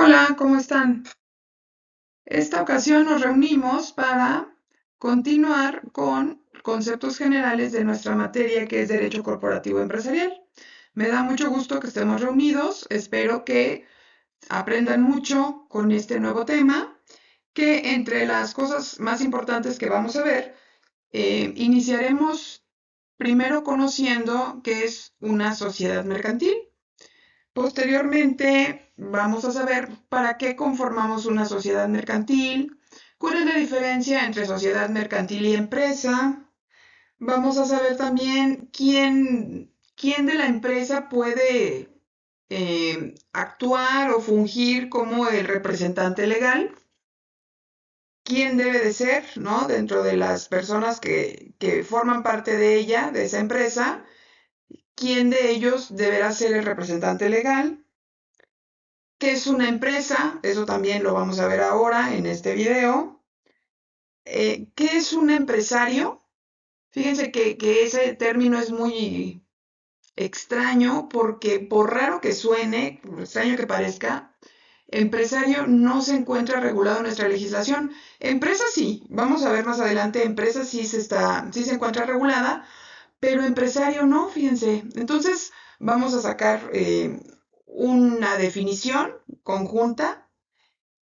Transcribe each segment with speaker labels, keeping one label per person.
Speaker 1: Hola, ¿cómo están? Esta ocasión nos reunimos para continuar con conceptos generales de nuestra materia que es Derecho Corporativo Empresarial. Me da mucho gusto que estemos reunidos, espero que aprendan mucho con este nuevo tema, que entre las cosas más importantes que vamos a ver, iniciaremos primero conociendo qué es una sociedad mercantil. Posteriormente, vamos a saber para qué conformamos una sociedad mercantil, cuál es la diferencia entre sociedad mercantil y empresa. Vamos a saber también quién de la empresa puede actuar o fungir como el representante legal, quién debe de ser, ¿no? Dentro de las personas que forman parte de ella, de esa empresa, quién de ellos deberá ser el representante legal. ¿Qué es una empresa? Eso también lo vamos a ver ahora en este video. ¿Qué es un empresario? Fíjense que ese término es muy extraño porque por raro que suene, por extraño que parezca, empresario no se encuentra regulado en nuestra legislación. Empresa sí, vamos a ver más adelante, empresa sí se encuentra regulada, pero empresario no, fíjense. Entonces vamos a sacar una definición conjunta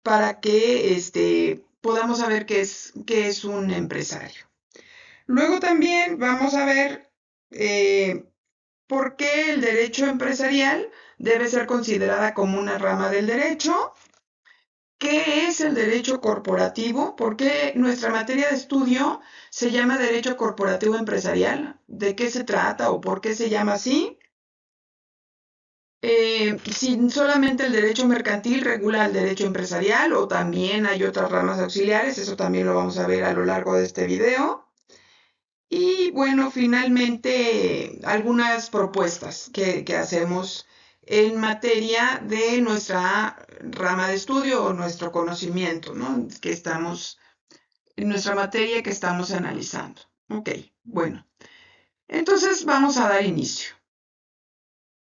Speaker 1: para que podamos saber qué es un empresario. Luego también vamos a ver por qué el derecho empresarial debe ser considerada como una rama del derecho. ¿Qué es el derecho corporativo? ¿Por qué nuestra materia de estudio se llama derecho corporativo empresarial? ¿De qué se trata o por qué se llama así? Si solamente el derecho mercantil regula el derecho empresarial o también hay otras ramas auxiliares, eso también lo vamos a ver a lo largo de este video. Y bueno, finalmente algunas propuestas que hacemos en materia de nuestra rama de estudio o nuestro conocimiento, ¿no? Que estamos, en nuestra materia que estamos analizando. Ok, bueno, entonces vamos a dar inicio.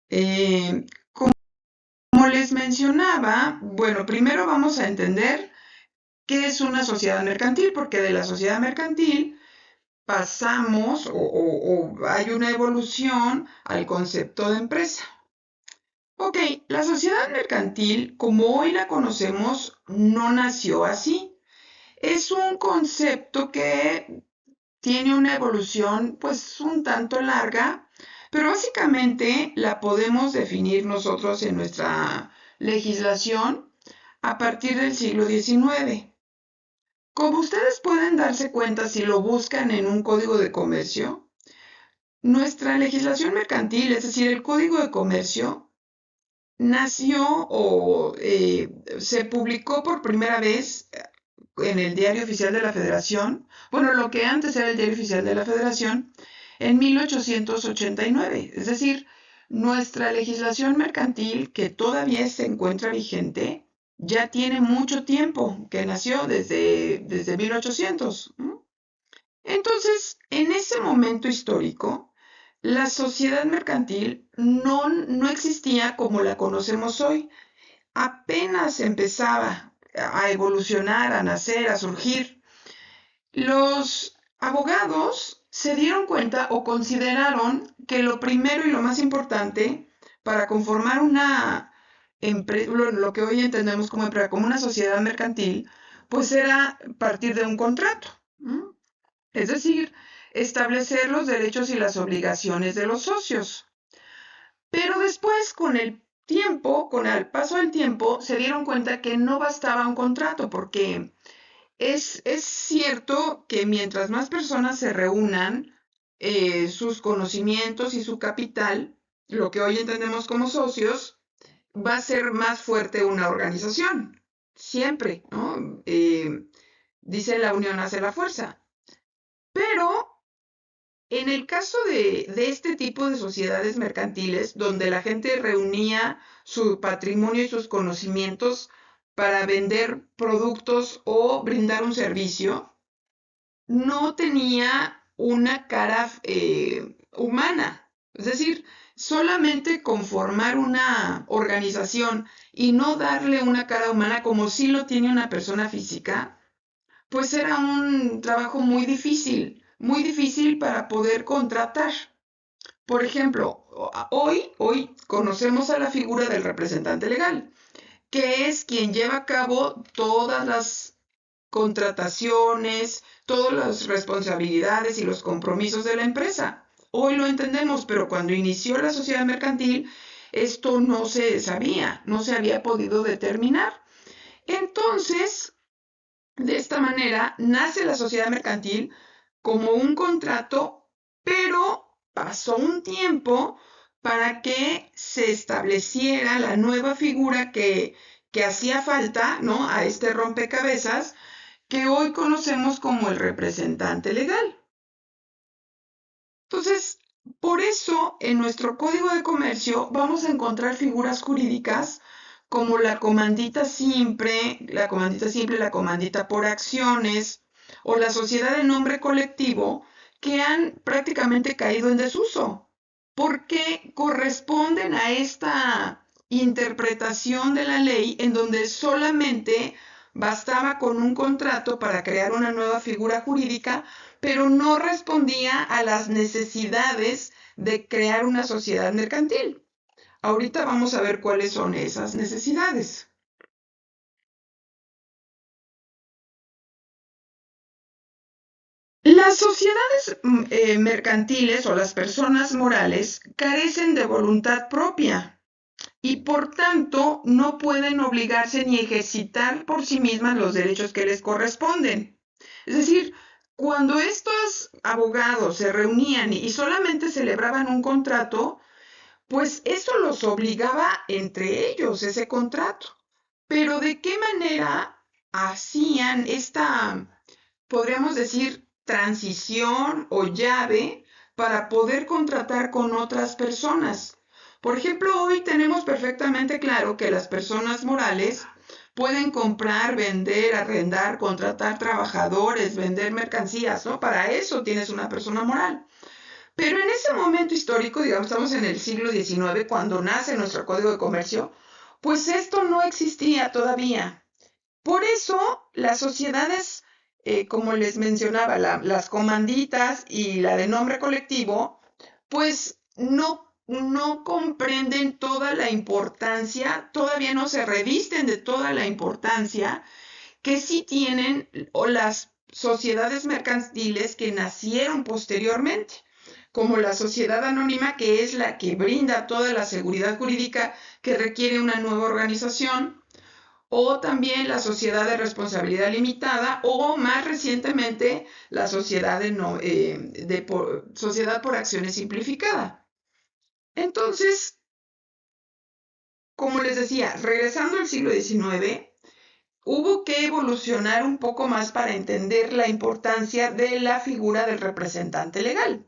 Speaker 1: Eh, Como les mencionaba, bueno, primero vamos a entender qué es una sociedad mercantil, porque de la sociedad mercantil pasamos o hay una evolución al concepto de empresa. Ok, la sociedad mercantil, como hoy la conocemos, no nació así. Es un concepto que tiene una evolución pues un tanto larga, pero básicamente la podemos definir nosotros en nuestra legislación a partir del siglo XIX. Como ustedes pueden darse cuenta si lo buscan en un código de comercio, nuestra legislación mercantil, es decir, el código de comercio, nació o se publicó por primera vez en el Diario Oficial de la Federación, bueno, lo que antes era el Diario Oficial de la Federación, en 1889. Es decir, nuestra legislación mercantil, que todavía se encuentra vigente, ya tiene mucho tiempo, que nació desde 1800. Entonces, en ese momento histórico, la sociedad mercantil no existía como la conocemos hoy. Apenas empezaba a evolucionar, a nacer, a surgir. Los abogados se dieron cuenta o consideraron que lo primero y lo más importante para conformar una empresa, lo que hoy entendemos como empresa, como una sociedad mercantil, pues era partir de un contrato. Es decir, establecer los derechos y las obligaciones de los socios. Pero después, con el tiempo, con el paso del tiempo, se dieron cuenta que no bastaba un contrato, porque es cierto que mientras más personas se reúnan, sus conocimientos y su capital, lo que hoy entendemos como socios, va a ser más fuerte una organización. Siempre, ¿no? Dice la unión hace la fuerza. Pero en el caso de este tipo de sociedades mercantiles, donde la gente reunía su patrimonio y sus conocimientos para vender productos o brindar un servicio, no tenía una cara humana. Es decir, solamente conformar una organización y no darle una cara humana como si lo tiene una persona física, pues era un trabajo muy difícil para poder contratar. Por ejemplo, hoy conocemos a la figura del representante legal, que es quien lleva a cabo todas las contrataciones, todas las responsabilidades y los compromisos de la empresa. Hoy lo entendemos, pero cuando inició la sociedad mercantil, esto no se sabía, no se había podido determinar. Entonces, de esta manera, nace la sociedad mercantil como un contrato, pero pasó un tiempo para que se estableciera la nueva figura que hacía falta, ¿no? A este rompecabezas que hoy conocemos como el representante legal. Entonces, por eso en nuestro Código de Comercio vamos a encontrar figuras jurídicas como la comandita por acciones o la sociedad de nombre colectivo que han prácticamente caído en desuso porque corresponden a esta interpretación de la ley en donde solamente bastaba con un contrato para crear una nueva figura jurídica, pero no respondía a las necesidades de crear una sociedad mercantil. Ahorita vamos a ver cuáles son esas necesidades. Las sociedades mercantiles o las personas morales carecen de voluntad propia y por tanto no pueden obligarse ni ejercitar por sí mismas los derechos que les corresponden. Es decir, cuando estos abogados se reunían y solamente celebraban un contrato, pues eso los obligaba entre ellos, ese contrato. Pero ¿de qué manera hacían esta, podríamos decir, transición o llave para poder contratar con otras personas? Por ejemplo, hoy tenemos perfectamente claro que las personas morales pueden comprar, vender, arrendar, contratar trabajadores, vender mercancías, ¿no? Para eso tienes una persona moral. Pero en ese momento histórico, digamos, estamos en el siglo XIX, cuando nace nuestro Código de Comercio, pues esto no existía todavía. Por eso las sociedades, como les mencionaba, las comanditas y la de nombre colectivo, pues no comprenden toda la importancia, todavía no se revisten de toda la importancia que sí tienen o las sociedades mercantiles que nacieron posteriormente, como la sociedad anónima, que es la que brinda toda la seguridad jurídica que requiere una nueva organización, o también la sociedad de responsabilidad limitada, o más recientemente la sociedad sociedad por acciones simplificada. Entonces, como les decía, regresando al siglo XIX, hubo que evolucionar un poco más para entender la importancia de la figura del representante legal.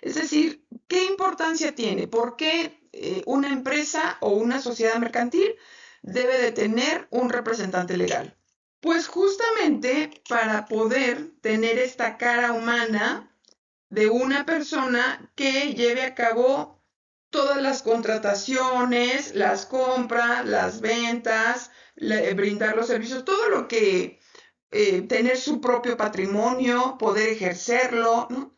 Speaker 1: Es decir, ¿qué importancia tiene? ¿Por qué una empresa o una sociedad mercantil debe de tener un representante legal? Pues justamente para poder tener esta cara humana de una persona que lleve a cabo todas las contrataciones, las compras, las ventas, brindar los servicios, todo lo que tener su propio patrimonio, poder ejercerlo, ¿no?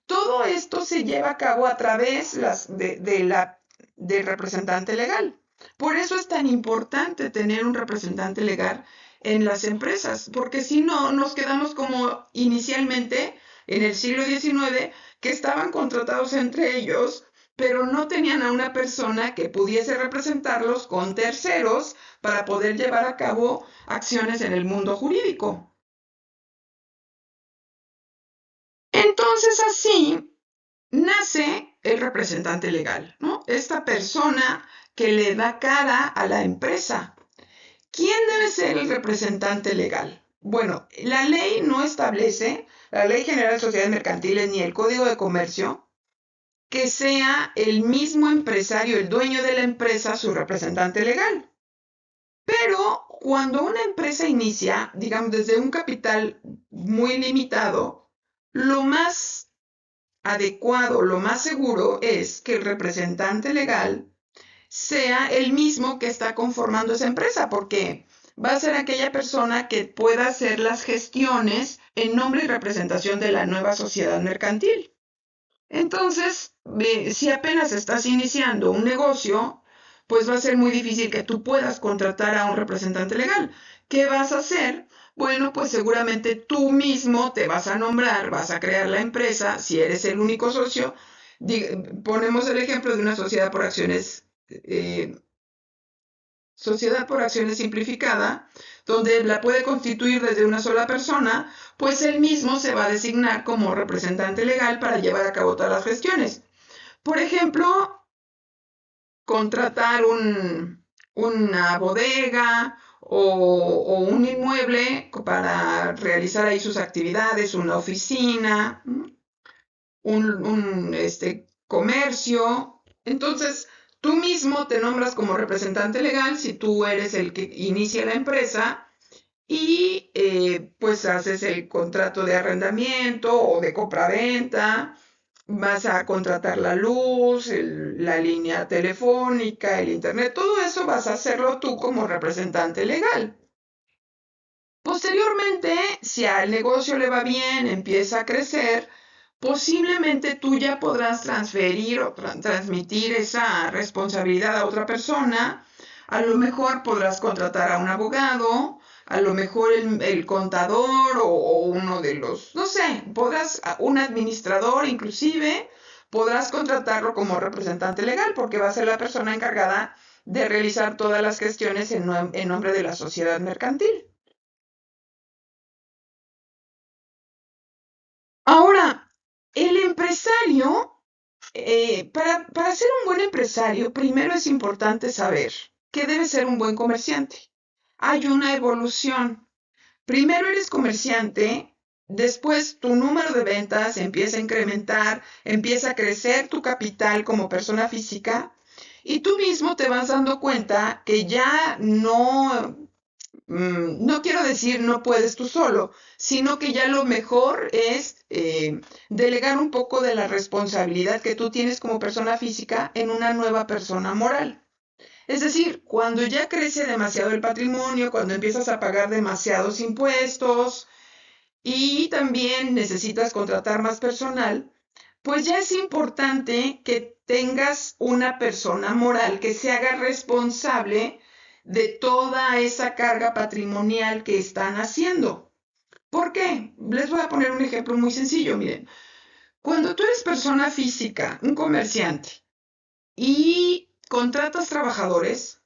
Speaker 1: Todo esto se lleva a cabo a través del representante legal. Por eso es tan importante tener un representante legal en las empresas, porque si no, nos quedamos como inicialmente en el siglo XIX, que estaban contratados entre ellos, pero no tenían a una persona que pudiese representarlos con terceros para poder llevar a cabo acciones en el mundo jurídico. Entonces así nace el representante legal, ¿no? Esta persona que le da cara a la empresa. ¿Quién debe ser el representante legal? Bueno, la ley no establece, la Ley General de Sociedades Mercantiles ni el Código de Comercio, que sea el mismo empresario, el dueño de la empresa, su representante legal. Pero cuando una empresa inicia, digamos, desde un capital muy limitado, lo más adecuado, lo más seguro es que el representante legal sea el mismo que está conformando esa empresa, porque va a ser aquella persona que pueda hacer las gestiones en nombre y representación de la nueva sociedad mercantil. Entonces, si apenas estás iniciando un negocio, pues va a ser muy difícil que tú puedas contratar a un representante legal. ¿Qué vas a hacer? Bueno, pues seguramente tú mismo te vas a nombrar, vas a crear la empresa, si eres el único socio. Ponemos el ejemplo de una sociedad por acciones simplificada, donde la puede constituir desde una sola persona, pues él mismo se va a designar como representante legal para llevar a cabo todas las gestiones. Por ejemplo, contratar una bodega o un inmueble para realizar ahí sus actividades, una oficina, un comercio. Entonces, tú mismo te nombras como representante legal si tú eres el que inicia la empresa y pues haces el contrato de arrendamiento o de compraventa, vas a contratar la luz, la línea telefónica, el internet, todo eso vas a hacerlo tú como representante legal. Posteriormente, si al negocio le va bien, empieza a crecer, posiblemente tú ya podrás transferir o transmitir esa responsabilidad a otra persona. A lo mejor podrás contratar a un abogado, a lo mejor el contador o uno de los, no sé, un administrador inclusive, podrás contratarlo como representante legal porque va a ser la persona encargada de realizar todas las gestiones en nombre de la sociedad mercantil. Ahora, el empresario, para ser un buen empresario, primero es importante saber que debe ser un buen comerciante. Hay una evolución. Primero eres comerciante, después tu número de ventas empieza a incrementar, empieza a crecer tu capital como persona física y tú mismo te vas dando cuenta que ya no quiero decir no puedes tú solo, sino que ya lo mejor es delegar un poco de la responsabilidad que tú tienes como persona física en una nueva persona moral. Es decir, cuando ya crece demasiado el patrimonio, cuando empiezas a pagar demasiados impuestos y también necesitas contratar más personal, pues ya es importante que tengas una persona moral que se haga responsable de toda esa carga patrimonial que están haciendo. ¿Por qué? Les voy a poner un ejemplo muy sencillo, miren. Cuando tú eres persona física, un comerciante, y contratas trabajadores,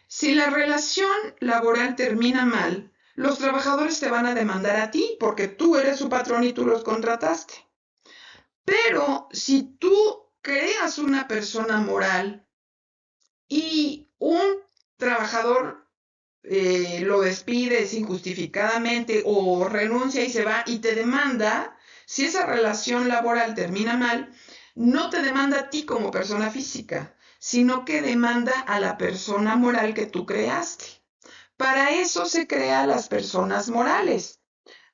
Speaker 1: si la relación laboral termina mal, los trabajadores te van a demandar a ti porque tú eres su patrón y tú los contrataste. Pero si tú creas una persona moral y un trabajador lo despides injustificadamente o renuncia y se va y te demanda, si esa relación laboral termina mal, no te demanda a ti como persona física, sino que demanda a la persona moral que tú creaste. Para eso se crean las personas morales,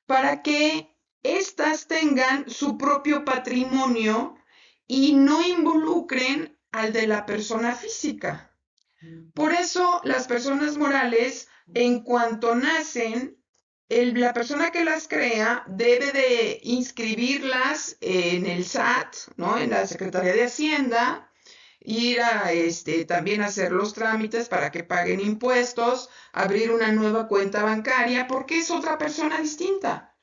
Speaker 1: para que éstas tengan su propio patrimonio y no involucren al de la persona física. Por eso las personas morales, en cuanto nacen, la persona que las crea debe de inscribirlas en el SAT, ¿no? En la Secretaría de Hacienda, ir a también hacer los trámites para que paguen impuestos, abrir una nueva cuenta bancaria, porque es otra persona distinta.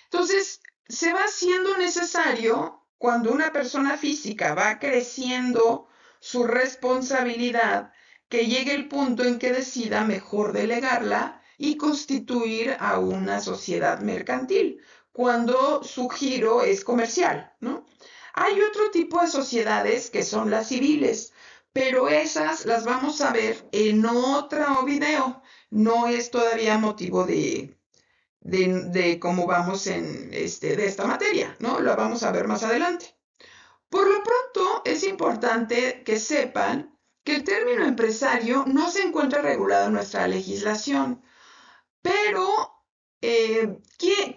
Speaker 1: Entonces, se va haciendo necesario cuando una persona física va creciendo su responsabilidad, que llegue el punto en que decida mejor delegarla y constituir a una sociedad mercantil, cuando su giro es comercial, ¿no? Hay otro tipo de sociedades que son las civiles, pero esas las vamos a ver en otro video. No es todavía motivo de cómo vamos de esta materia, ¿no? Lo vamos a ver más adelante. Por lo pronto, es importante que sepan que el término empresario no se encuentra regulado en nuestra legislación, pero ¿qué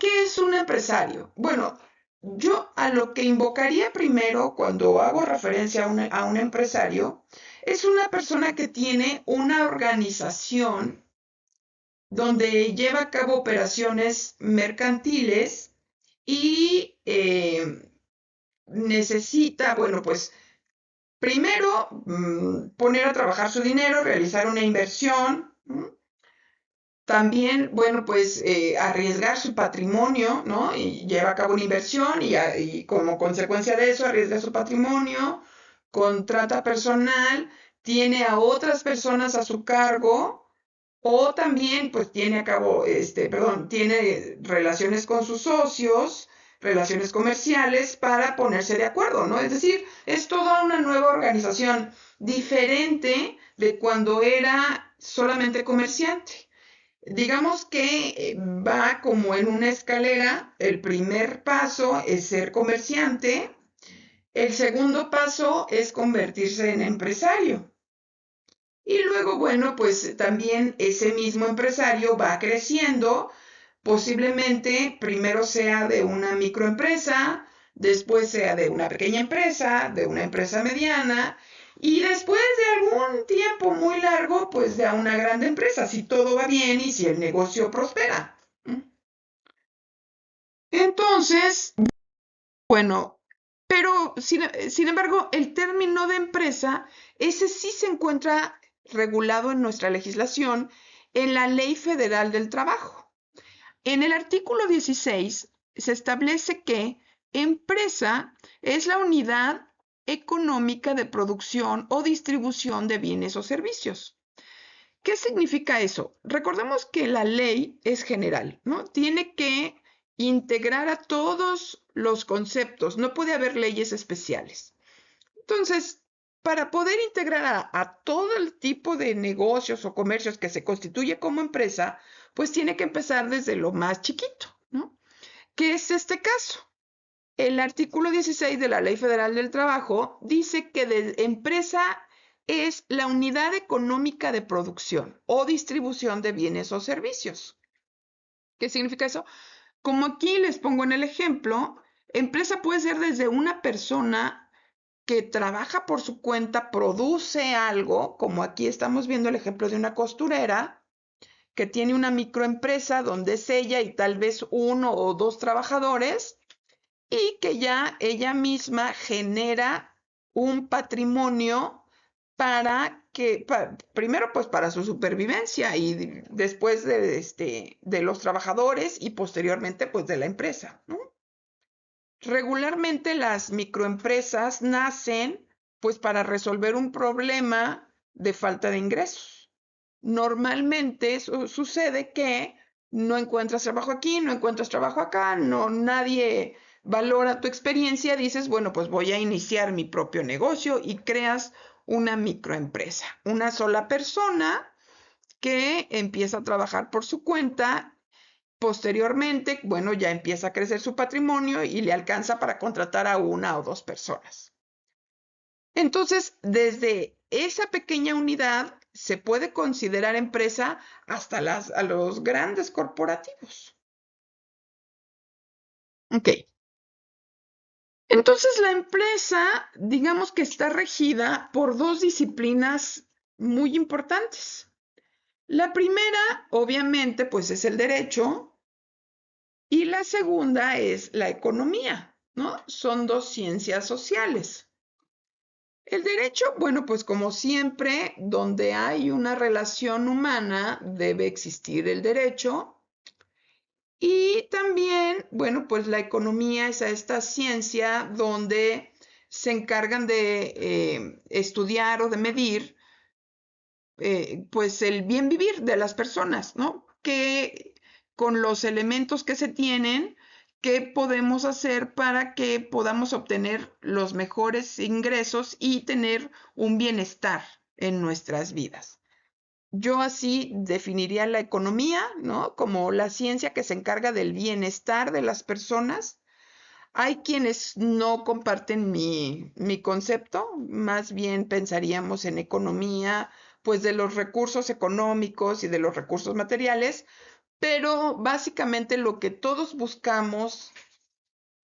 Speaker 1: es un empresario? Bueno, yo a lo que invocaría primero cuando hago referencia a un empresario es una persona que tiene una organización donde lleva a cabo operaciones mercantiles y necesita, bueno, pues primero poner a trabajar su dinero, realizar una inversión. También, bueno, pues arriesgar su patrimonio, ¿no? Y lleva a cabo una inversión y como consecuencia de eso arriesga su patrimonio, contrata personal, tiene a otras personas a su cargo o también pues tiene a cabo, perdón, tiene relaciones con sus socios, relaciones comerciales para ponerse de acuerdo, ¿no? Es decir, es toda una nueva organización diferente de cuando era solamente comerciante. Digamos que va como en una escalera. El primer paso es ser comerciante. El segundo paso es convertirse en empresario. Y luego, bueno, pues también ese mismo empresario va creciendo. Posiblemente primero sea de una microempresa, después sea de una pequeña empresa, de una empresa mediana y después de algún tiempo muy largo, pues de una grande empresa, si todo va bien y si el negocio prospera. Entonces, bueno, pero sin embargo, el término de empresa, ese sí se encuentra regulado en nuestra legislación en la Ley Federal del Trabajo. En el artículo 16 se establece que empresa es la unidad económica de producción o distribución de bienes o servicios. ¿Qué significa eso? Recordemos que la ley es general, ¿no? Tiene que integrar a todos los conceptos, no puede haber leyes especiales. Entonces, para poder integrar a todo el tipo de negocios o comercios que se constituye como empresa, pues tiene que empezar desde lo más chiquito, ¿no? ¿Qué es este caso? El artículo 16 de la Ley Federal del Trabajo dice que de empresa es la unidad económica de producción o distribución de bienes o servicios. ¿Qué significa eso? Como aquí les pongo en el ejemplo, empresa puede ser desde una persona que trabaja por su cuenta, produce algo, como aquí estamos viendo el ejemplo de una costurera que tiene una microempresa donde es ella y tal vez uno o dos trabajadores y que ya ella misma genera un patrimonio para que, primero pues para su supervivencia y después de los trabajadores y posteriormente pues de la empresa, ¿no? Regularmente las microempresas nacen pues para resolver un problema de falta de ingresos. Normalmente sucede que no encuentras trabajo aquí, no encuentras trabajo acá, no, nadie valora tu experiencia, dices, bueno, pues voy a iniciar mi propio negocio y creas una microempresa. Una sola persona que empieza a trabajar por su cuenta. Posteriormente, bueno, ya empieza a crecer su patrimonio y le alcanza para contratar a una o dos personas. Entonces, desde esa pequeña unidad se puede considerar empresa hasta a los grandes corporativos. Ok. Entonces, la empresa, digamos que está regida por dos disciplinas muy importantes. La primera, obviamente, pues es el derecho. Y la segunda es la economía, ¿no? Son dos ciencias sociales. El derecho, bueno, pues como siempre, donde hay una relación humana, debe existir el derecho. Y también, bueno, pues la economía es esta ciencia donde se encargan de estudiar o de medir, pues el bien vivir de las personas, ¿no? Que con los elementos que se tienen, ¿qué podemos hacer para que podamos obtener los mejores ingresos y tener un bienestar en nuestras vidas? Yo así definiría la economía, ¿no? Como la ciencia que se encarga del bienestar de las personas. Hay quienes no comparten mi concepto, más bien pensaríamos en economía, pues de los recursos económicos y de los recursos materiales, pero básicamente lo que todos buscamos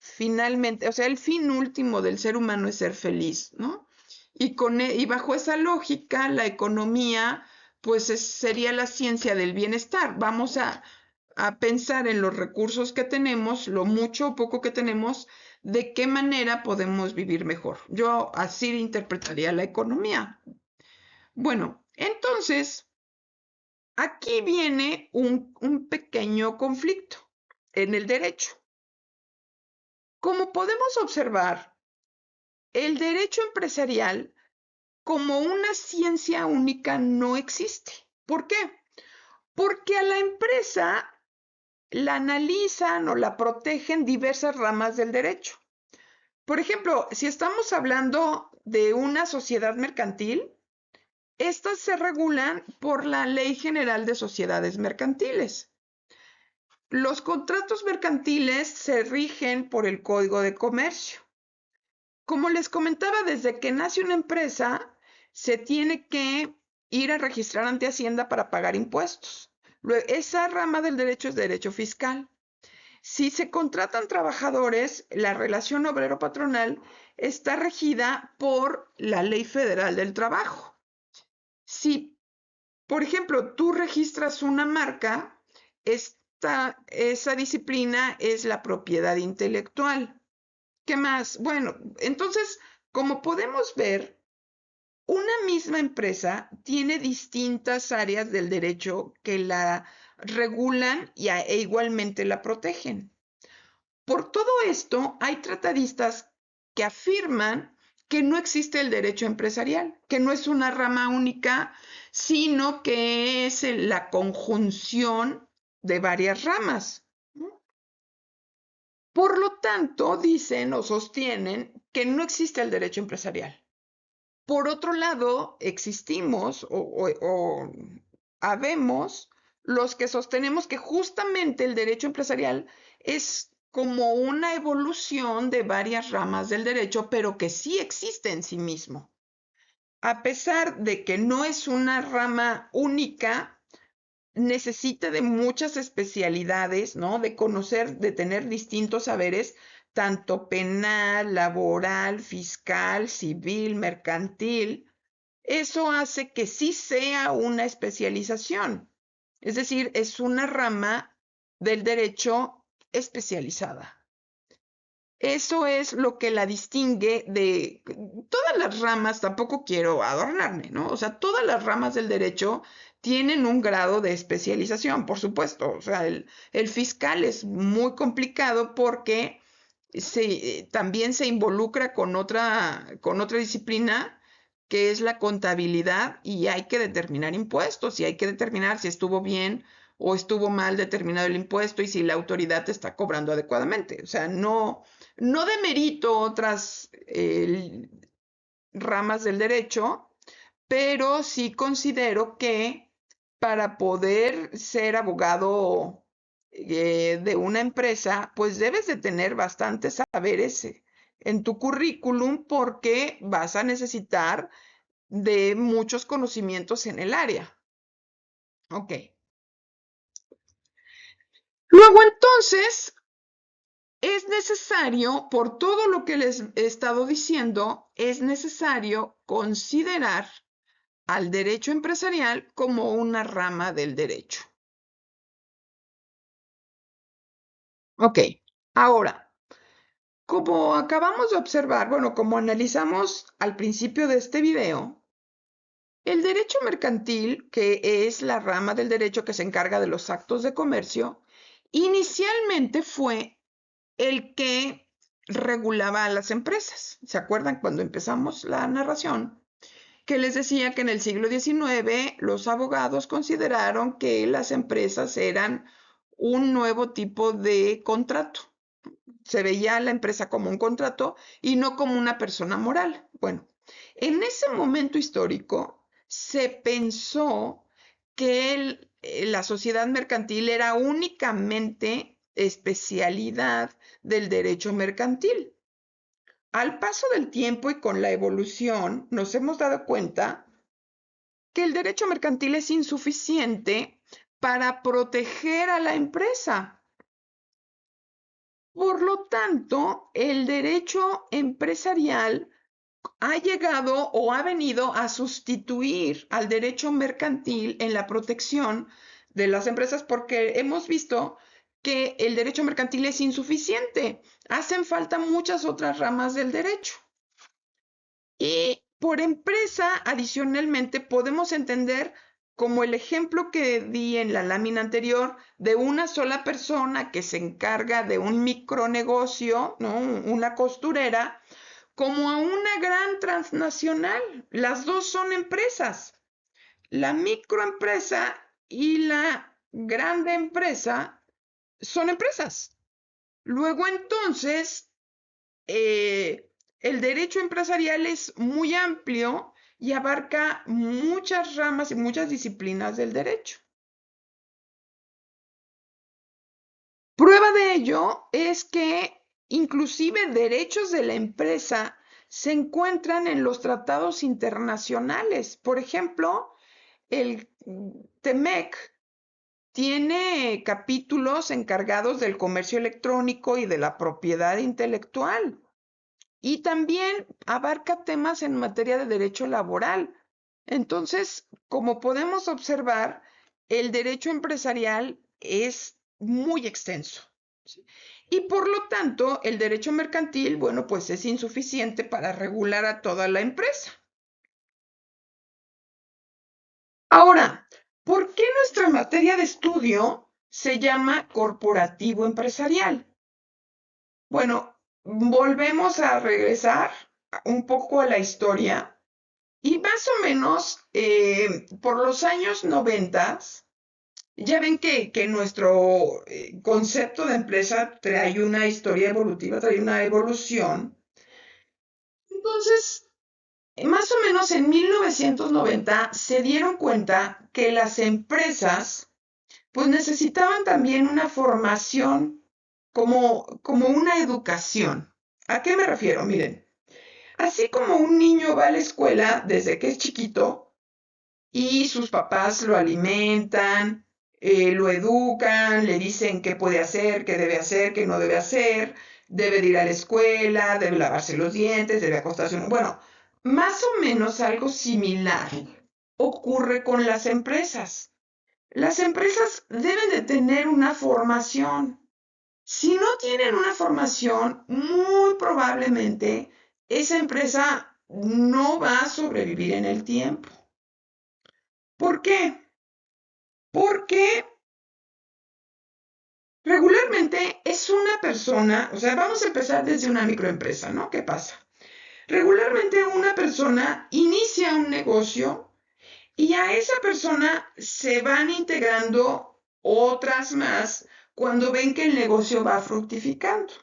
Speaker 1: finalmente, o sea, el fin último del ser humano es ser feliz, ¿no? Y bajo esa lógica, la economía, pues sería la ciencia del bienestar. Vamos a pensar en los recursos que tenemos, lo mucho o poco que tenemos, de qué manera podemos vivir mejor. Yo así interpretaría la economía. Bueno, entonces, aquí viene un pequeño conflicto en el derecho. Como podemos observar, el derecho empresarial como una ciencia única no existe. ¿Por qué? Porque a la empresa la analizan o la protegen diversas ramas del derecho. Por ejemplo, si estamos hablando de una sociedad mercantil, estas se regulan por la Ley General de Sociedades Mercantiles. Los contratos mercantiles se rigen por el Código de Comercio. Como les comentaba, desde que nace una empresa, se tiene que ir a registrar ante Hacienda para pagar impuestos. Esa rama del derecho es derecho fiscal. Si se contratan trabajadores, la relación obrero-patronal está regida por la Ley Federal del Trabajo. Si, por ejemplo, tú registras una marca, esa disciplina es la propiedad intelectual. ¿Qué más? Bueno, entonces, como podemos ver, una misma empresa tiene distintas áreas del derecho que la regulan e igualmente la protegen. Por todo esto, hay tratadistas que afirman que no existe el derecho empresarial, que no es una rama única, sino que es la conjunción de varias ramas. Por lo tanto, dicen o sostienen que no existe el derecho empresarial. Por otro lado, existimos o habemos los que sostenemos que justamente el derecho empresarial es como una evolución de varias ramas del derecho, pero que sí existe en sí mismo. A pesar de que no es una rama única, necesita de muchas especialidades, ¿no? De conocer, de tener distintos saberes, tanto penal, laboral, fiscal, civil, mercantil. Eso hace que sí sea una especialización. Es decir, es una rama del derecho especializada. Eso es lo que la distingue de todas las ramas, tampoco quiero adornarme, ¿no? O sea, todas las ramas del derecho tienen un grado de especialización, por supuesto. O sea, el fiscal es muy complicado porque también se involucra con otra disciplina que es la contabilidad y hay que determinar impuestos y hay que determinar si estuvo bien o estuvo mal determinado el impuesto y si la autoridad te está cobrando adecuadamente. O sea, no demerito otras ramas del derecho, pero sí considero que para poder ser abogado de una empresa, pues debes de tener bastantes saberes en tu currículum porque vas a necesitar de muchos conocimientos en el área. Ok. Luego entonces, es necesario, por todo lo que les he estado diciendo, es necesario considerar al derecho empresarial como una rama del derecho. Ok, ahora, como acabamos de observar, bueno, como analizamos al principio de este video, el derecho mercantil, que es la rama del derecho que se encarga de los actos de comercio, inicialmente fue el que regulaba a las empresas. ¿Se acuerdan cuando empezamos la narración? Que les decía que en el siglo XIX los abogados consideraron que las empresas eran un nuevo tipo de contrato. Se veía a la empresa como un contrato y no como una persona moral. Bueno, en ese momento histórico se pensó que la sociedad mercantil era únicamente especialidad del derecho mercantil. Al paso del tiempo y con la evolución, nos hemos dado cuenta que el derecho mercantil es insuficiente para proteger a la empresa. Por lo tanto, el derecho empresarial ha llegado o ha venido a sustituir al derecho mercantil en la protección de las empresas porque hemos visto que el derecho mercantil es insuficiente. Hacen falta muchas otras ramas del derecho. Y por empresa, adicionalmente, podemos entender como el ejemplo que di en la lámina anterior de una sola persona que se encarga de un micronegocio, ¿no? Una costurera, como a una gran transnacional. Las dos son empresas. La microempresa y la grande empresa son empresas. Luego entonces, el derecho empresarial es muy amplio y abarca muchas ramas y muchas disciplinas del derecho. Prueba de ello es que inclusive derechos de la empresa se encuentran en los tratados internacionales. Por ejemplo, el TEMEC tiene capítulos encargados del comercio electrónico y de la propiedad intelectual. Y también abarca temas en materia de derecho laboral. Entonces, como podemos observar, el derecho empresarial es muy extenso. ¿Sí? Y por lo tanto, el derecho mercantil, bueno, pues es insuficiente para regular a toda la empresa. Ahora, ¿por qué nuestra materia de estudio se llama corporativo empresarial? Bueno, volvemos a regresar un poco a la historia y más o menos por los años 90, ya ven que nuestro concepto de empresa trae una historia evolutiva, trae una evolución. Entonces, más o menos en 1990 se dieron cuenta que las empresas pues necesitaban también una formación como una educación. ¿A qué me refiero? Miren, así como un niño va a la escuela desde que es chiquito y sus papás lo alimentan, lo educan, le dicen qué puede hacer, qué no debe hacer, debe de ir a la escuela, debe lavarse los dientes, debe acostarse. Bueno, más o menos algo similar ocurre con las empresas. Las empresas deben de tener una formación. Si no tienen una formación, muy probablemente esa empresa no va a sobrevivir en el tiempo. ¿Por qué? Porque regularmente es una persona, o sea, vamos a empezar desde una microempresa, ¿no? ¿Qué pasa? Regularmente una persona inicia un negocio y a esa persona se van integrando otras más cuando ven que el negocio va fructificando.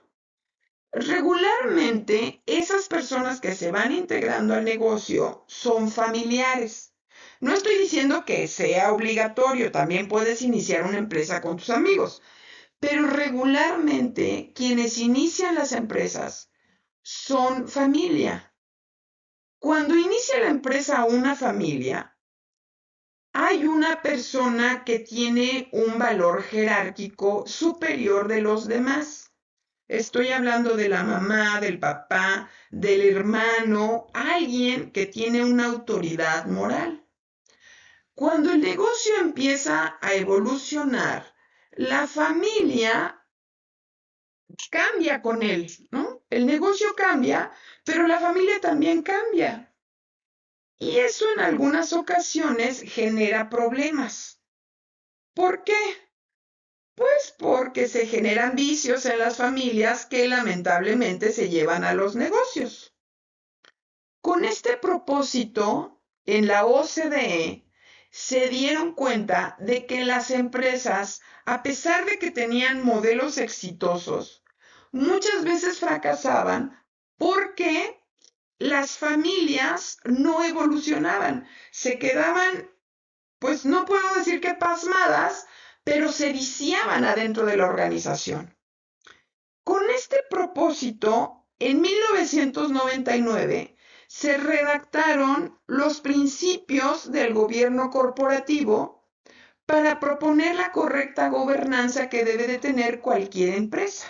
Speaker 1: Regularmente, esas personas que se van integrando al negocio son familiares. No estoy diciendo que sea obligatorio, también puedes iniciar una empresa con tus amigos, pero regularmente quienes inician las empresas son familia. Cuando inicia la empresa una familia, hay una persona que tiene un valor jerárquico superior de los demás. Estoy hablando de la mamá, del papá, del hermano, alguien que tiene una autoridad moral. Cuando el negocio empieza a evolucionar, la familia cambia con él, ¿no? El negocio cambia, pero la familia también cambia. Y eso en algunas ocasiones genera problemas. ¿Por qué? Pues porque se generan vicios en las familias que lamentablemente se llevan a los negocios. Con este propósito, en la OCDE se dieron cuenta de que las empresas, a pesar de que tenían modelos exitosos, muchas veces fracasaban porque las familias no evolucionaban, se quedaban, pues no puedo decir que pasmadas, pero se viciaban adentro de la organización. Con este propósito, en 1999 se redactaron los principios del gobierno corporativo para proponer la correcta gobernanza que debe de tener cualquier empresa.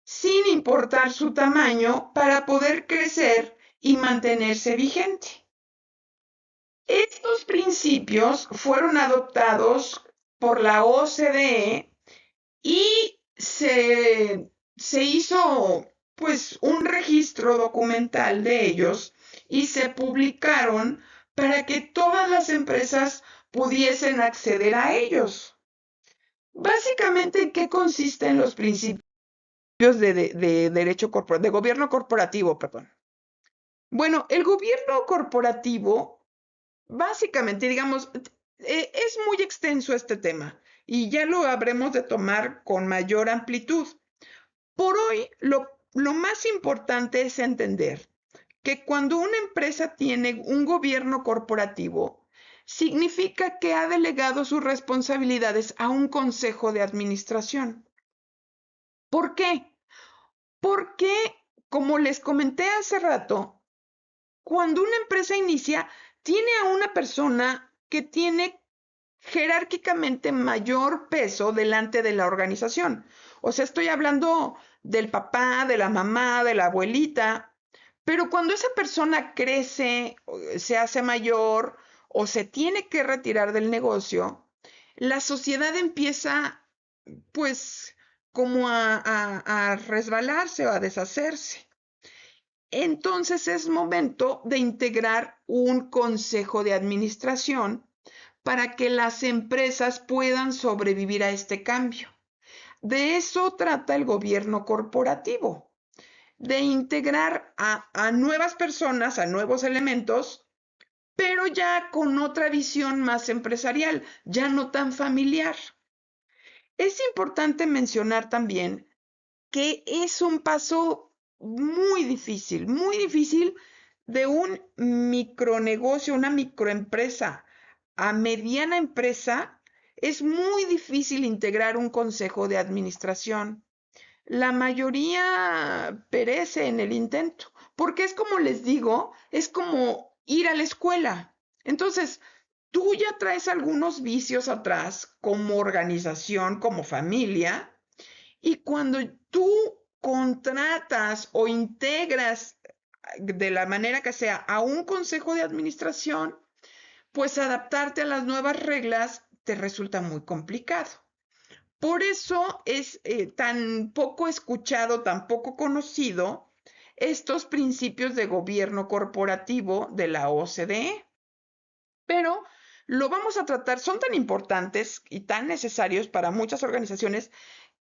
Speaker 1: sin importar su tamaño, para poder crecer y mantenerse vigente. Estos principios fueron adoptados por la OCDE y se hizo pues un registro documental de ellos y se publicaron para que todas las empresas pudiesen acceder a ellos. Básicamente, ¿en qué consisten los principios de derecho de gobierno corporativo, perdón? Bueno, el gobierno corporativo, básicamente, digamos, es muy extenso este tema y ya lo habremos de tomar con mayor amplitud. Por hoy, lo más importante es entender que cuando una empresa tiene un gobierno corporativo, significa que ha delegado sus responsabilidades a un consejo de administración. ¿Por qué? Porque, como les comenté hace rato, cuando una empresa inicia, tiene a una persona que tiene jerárquicamente mayor peso delante de la organización. O sea, estoy hablando del papá, de la mamá, de la abuelita, pero cuando esa persona crece, se hace mayor o se tiene que retirar del negocio, la sociedad empieza pues como a resbalarse o a deshacerse. Entonces es momento de integrar un consejo de administración para que las empresas puedan sobrevivir a este cambio. De eso trata el gobierno corporativo, de integrar a nuevas personas, a nuevos elementos, pero ya con otra visión más empresarial, ya no tan familiar. Es importante mencionar también que es un paso muy difícil de un micronegocio, una microempresa a mediana empresa. Es muy difícil integrar un consejo de administración. La mayoría perece en el intento, porque es como les digo, es como ir a la escuela. Entonces, tú ya traes algunos vicios atrás como organización, como familia, y cuando tú contratas o integras de la manera que sea a un consejo de administración, pues adaptarte a las nuevas reglas te resulta muy complicado. Por eso es tan poco escuchado, tan poco conocido estos principios de gobierno corporativo de la OCDE. Pero lo vamos a tratar, son tan importantes y tan necesarios para muchas organizaciones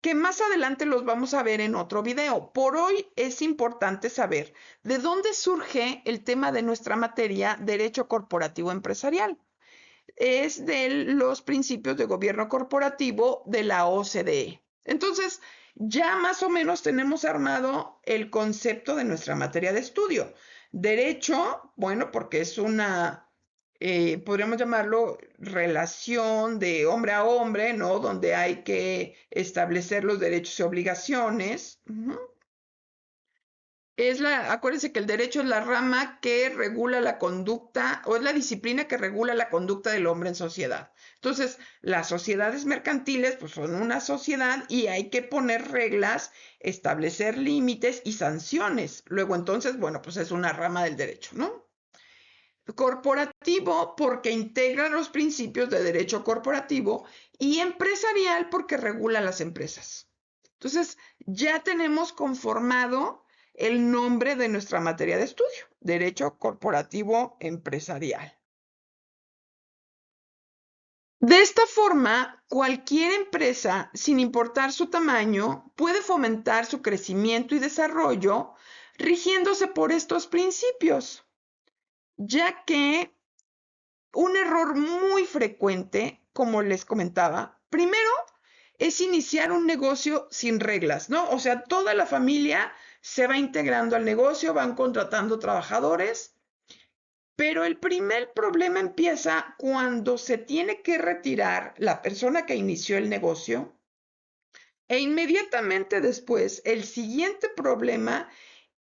Speaker 1: que más adelante los vamos a ver en otro video. Por hoy es importante saber de dónde surge el tema de nuestra materia, derecho corporativo empresarial. Es de los principios de gobierno corporativo de la OCDE. Entonces, ya más o menos tenemos armado el concepto de nuestra materia de estudio. Derecho, bueno, porque es una, podríamos llamarlo relación de hombre a hombre, ¿no? Donde hay que establecer los derechos y obligaciones. Acuérdense que el derecho es la rama que regula la conducta o es la disciplina que regula la conducta del hombre en sociedad. Entonces, las sociedades mercantiles pues son una sociedad y hay que poner reglas, establecer límites y sanciones. Luego entonces, bueno, pues es una rama del derecho, ¿no? Corporativo porque integra los principios de derecho corporativo y empresarial porque regula las empresas. Entonces, ya tenemos conformado el nombre de nuestra materia de estudio, Derecho Corporativo Empresarial. De esta forma, cualquier empresa, sin importar su tamaño, puede fomentar su crecimiento y desarrollo rigiéndose por estos principios, ya que un error muy frecuente, como les comentaba, primero es iniciar un negocio sin reglas, ¿no? O sea, toda la familia se va integrando al negocio, van contratando trabajadores, pero el primer problema empieza cuando se tiene que retirar la persona que inició el negocio e inmediatamente después el siguiente problema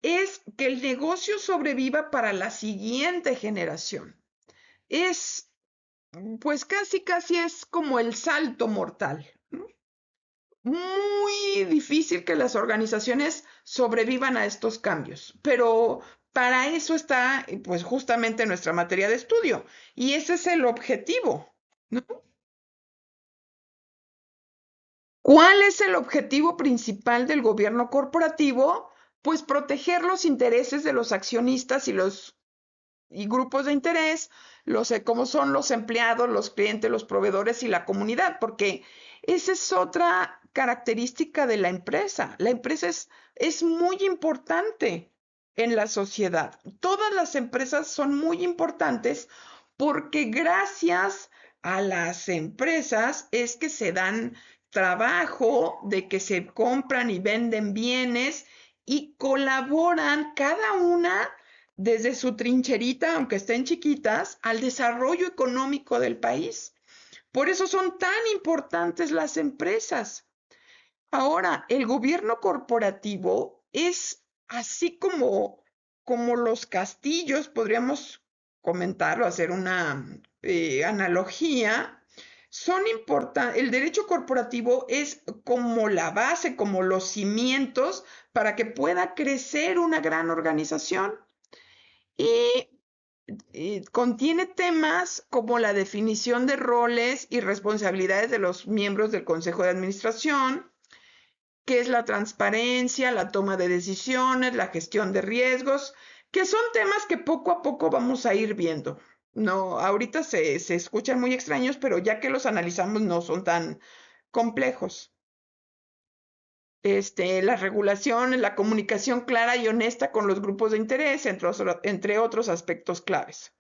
Speaker 1: es que el negocio sobreviva para la siguiente generación. Es, pues casi es como el salto mortal, ¿no? muy difícil que las organizaciones sobrevivan a estos cambios, pero para eso está, pues, justamente nuestra materia de estudio, y ese es el objetivo, ¿no? ¿Cuál es el objetivo principal del gobierno corporativo? Pues proteger los intereses de los accionistas y grupos de interés, como son los empleados, los clientes, los proveedores y la comunidad, porque esa es otra característica de la empresa. La empresa es muy importante en la sociedad. Todas las empresas son muy importantes porque gracias a las empresas es que se dan trabajo, de que se compran y venden bienes y colaboran cada una desde su trincherita, aunque estén chiquitas, al desarrollo económico del país. Por eso son tan importantes las empresas. Ahora, el gobierno corporativo es así como los castillos, podríamos comentarlo, hacer una analogía. Son importantes, el derecho corporativo es como la base, como los cimientos para que pueda crecer una gran organización. Y contiene temas como la definición de roles y responsabilidades de los miembros del Consejo de Administración, que es la transparencia, la toma de decisiones, la gestión de riesgos, que son temas que poco a poco vamos a ir viendo. No, ahorita se escuchan muy extraños, pero ya que los analizamos no son tan complejos. Las regulaciones, la comunicación clara y honesta con los grupos de interés, entre otros aspectos claves.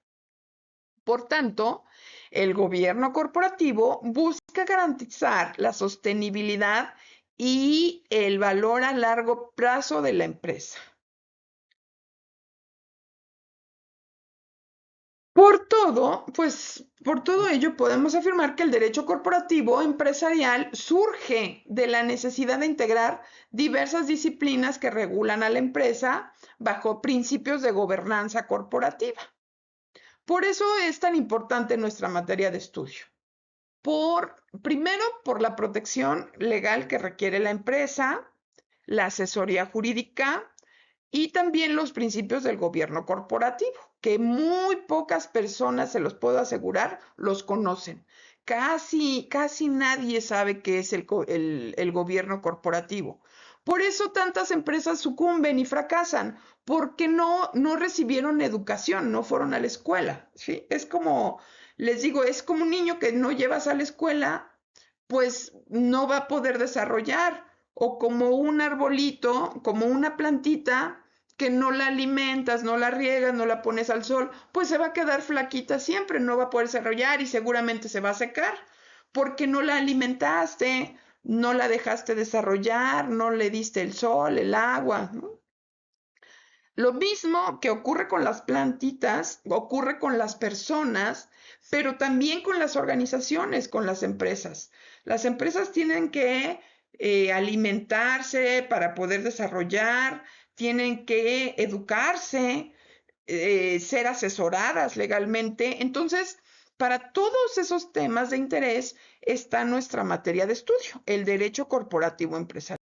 Speaker 1: Por tanto, el gobierno corporativo busca garantizar la sostenibilidad y el valor a largo plazo de la empresa. Por todo ello podemos afirmar que el derecho corporativo empresarial surge de la necesidad de integrar diversas disciplinas que regulan a la empresa bajo principios de gobernanza corporativa. Por eso es tan importante nuestra materia de estudio. Primero, por la protección legal que requiere la empresa, la asesoría jurídica y también los principios del gobierno corporativo, que muy pocas personas, se los puedo asegurar, los conocen. Casi nadie sabe qué es el gobierno corporativo. Por eso tantas empresas sucumben y fracasan, porque no recibieron educación, no fueron a la escuela, ¿sí? Es como, les digo, es como un niño que no llevas a la escuela, pues no va a poder desarrollar, o como un arbolito, como una plantita que no la alimentas, no la riegas, no la pones al sol, pues se va a quedar flaquita siempre, no va a poder desarrollar y seguramente se va a secar porque no la alimentaste, no la dejaste desarrollar, no le diste el sol, el agua, ¿no? Lo mismo que ocurre con las plantitas, ocurre con las personas, pero también con las organizaciones, con las empresas. Las empresas tienen que alimentarse para poder desarrollar, tienen que educarse, ser asesoradas legalmente. Entonces, para todos esos temas de interés está nuestra materia de estudio, el derecho corporativo empresarial.